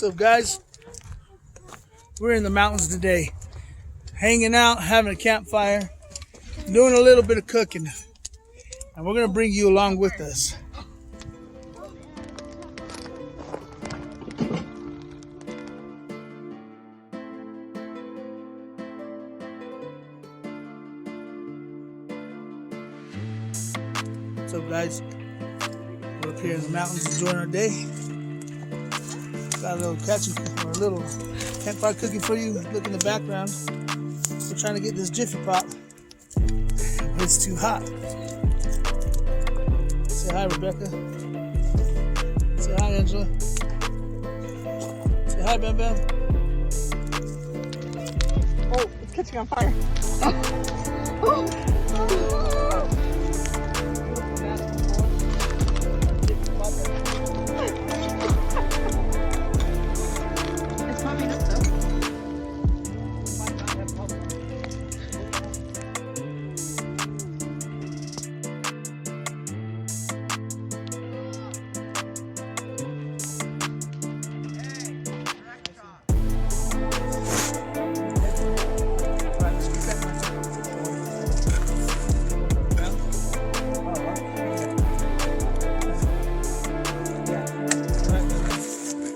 So guys, we're in the mountains today, hanging out, having a campfire, doing a little bit of cooking, and we're gonna bring you along with us. What's up, guys? We're up here in the mountains enjoying our day. Got a little campfire cooking for you. Look in the background. We're trying to get this Jiffy Pop, but it's too hot. Say hi, Rebecca. Say hi, Angela. Say hi, Bam Bam. Oh, it's catching on fire.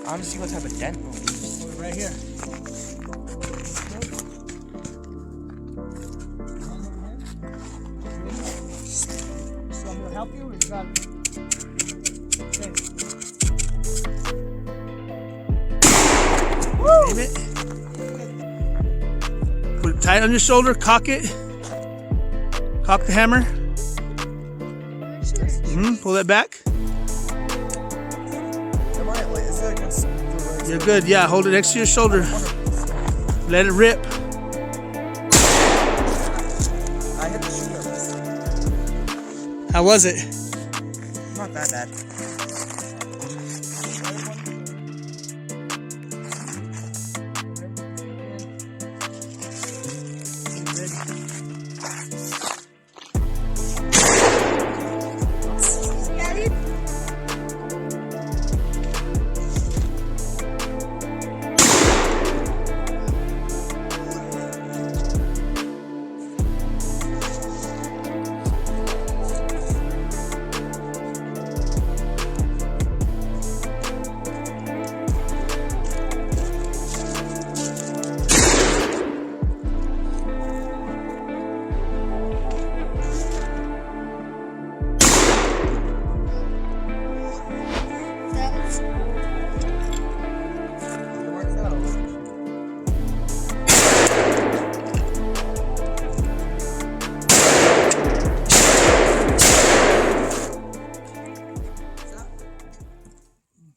I want to see what type of dent we'll use. Right here. So I'm gonna help you. You got it. Okay. Aim it. Put it tight on your shoulder. Cock it. Cock the hammer. Pull that back. You're good. Yeah, hold it next to your shoulder. Let it rip. I hit the shooter. How was it? Not that bad.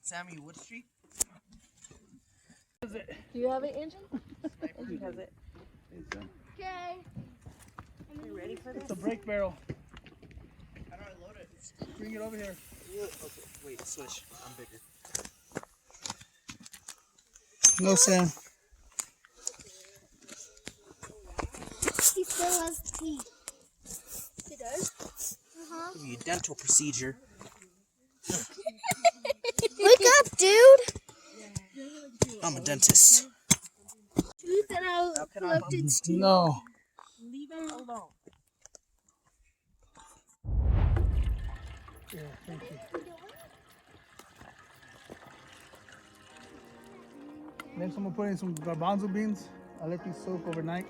Sammy Wood Street. Do you have it, Angel? He has it. Okay. You ready for this? It's a brake barrel. How do I load it? Bring it over here. Okay, wait, switch. I'm bigger. No, Sam. He still has teeth. He does? Give you a dental procedure. Wake up, dude! I'm a dentist. Tooth and I left its teeth. No. Leave him alone. Yeah, thank you. Next, I'm gonna put in some garbanzo beans. I let these soak overnight.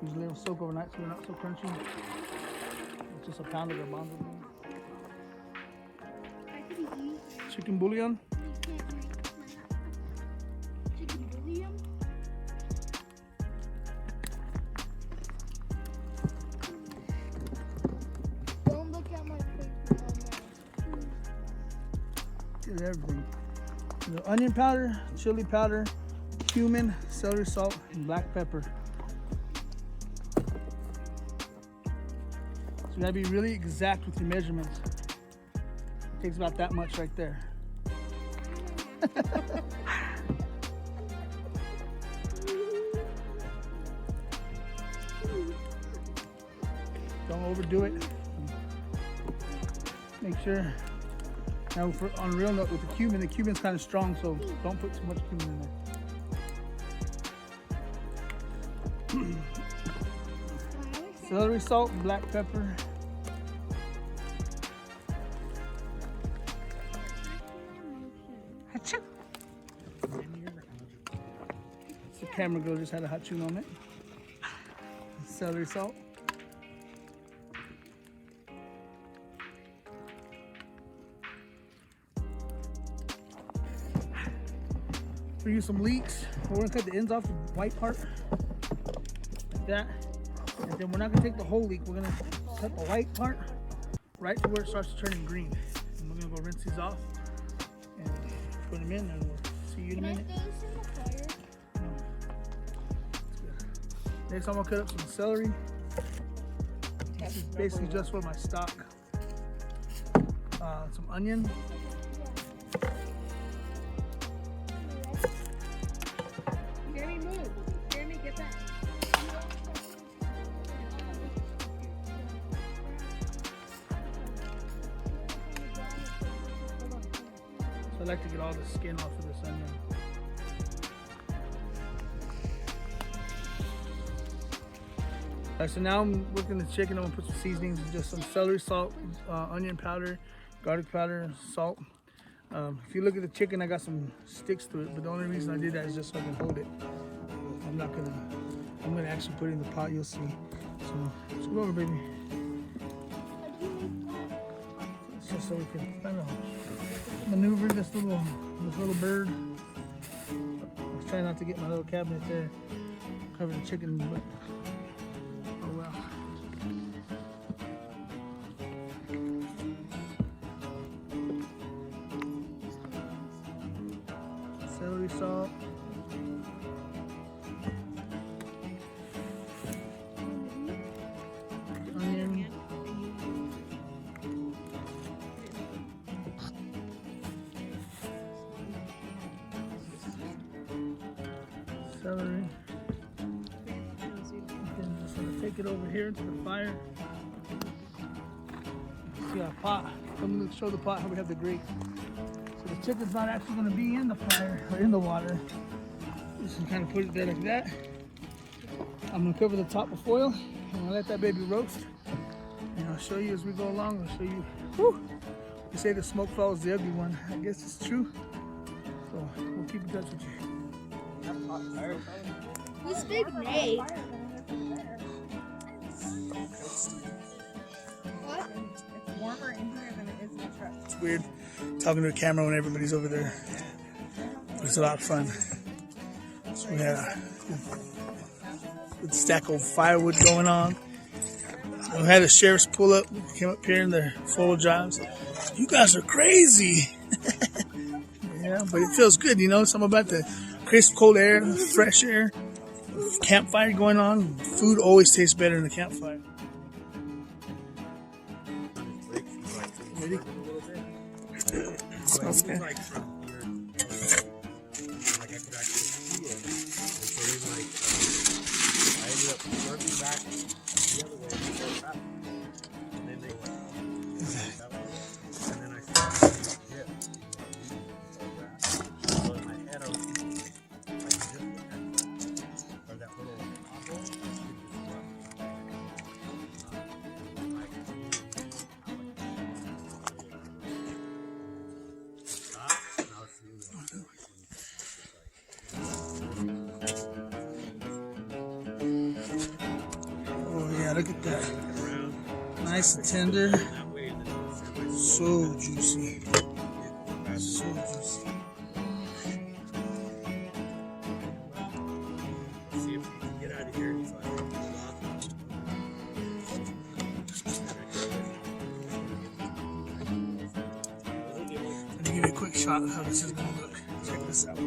Usually they'll soak overnight so they're not so crunchy. It's just a pound of garbanzo beans. Chicken bouillon. Chicken bouillon. Don't look at my face. Get everything. The onion powder, chili powder, cumin, celery salt, and black pepper. So you gotta be really exact with your measurements. It takes about that much right there. Don't overdo it. Make sure Now, on a real note, with the cumin's kind of strong, so don't put too much cumin in there. Celery salt, black pepper. Achoo. The camera girl just had a hot chew moment. Celery salt. We use some leeks. We're gonna cut the ends off, the white part, like that. And then we're not gonna take the whole leek. We're gonna cut the white part right to where it starts turning green. And we're gonna go rinse these off and put them in, and we'll see you in a minute. Next, I'm gonna cut up some celery. This is basically just for my stock. Some onion. Jeremy, move. Jeremy, get back. So I like to get all the skin off of this onion. Alright, so now I'm working the chicken. I'm gonna put some seasonings, just some celery salt, onion powder, garlic powder, salt. If you look at the chicken, I got some sticks to it, but the only reason I did that is just so I can hold it. I'm gonna actually put it in the pot, you'll see. So, let's go over, baby. It's just so we can kind of maneuver this little bird. I was trying not to get my little cabinet there, cover the chicken, but oh well. Celery salt. Onion. Celery. I'm just gonna take it over here to the fire. See our pot. I'm gonna show the pot how we have the grate. So the chicken's not actually gonna be in the fire or in the water. Just kind of put it there like that. I'm gonna cover the top with foil and I'll let that baby roast. And I'll show you as we go along. I'll show you. Whew, they say the smoke follows the ugly one. I guess it's true. So we'll keep in touch with you. Who's Big Nate? What? It's warmer in here than it is in the truck. It's weird talking to a camera when everybody's over there. But it's a lot of fun. So we had a good stack of firewood going on. We had the sheriffs pull up, came up here in their four-wheel drives. You guys are crazy. Yeah, but it feels good, you know, something about the crisp cold air, fresh air, campfire going on. Food always tastes better in the campfire. Ready? Smells good. Like from here, like I could actually see it. And so there's like, I ended up working back the other way before it happened. And then they went that way. And then I started to dip. So in my head I was thinking, like dip or that little apple. Oh yeah, look at that. Nice and tender. So juicy. So juicy. See if we can get out of here and find Let me give you a quick shot of how this is going to look. Check this out.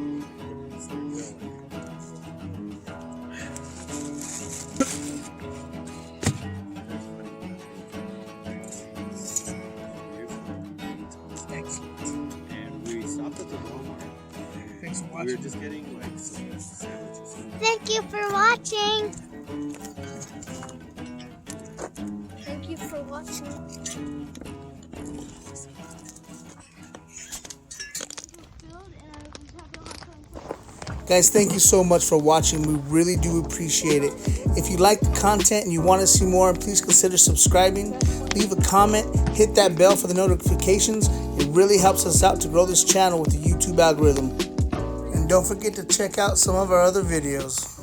And we stopped at the Walmart. Thanks for We were watching. just getting like some sandwiches. Thank you for watching. Thank you for watching. Guys, thank you so much for watching. We really do appreciate it. If you like the content and you want to see more, please consider subscribing. Leave a comment. Hit that bell for the notifications. It really helps us out to grow this channel with the YouTube algorithm. And don't forget to check out some of our other videos.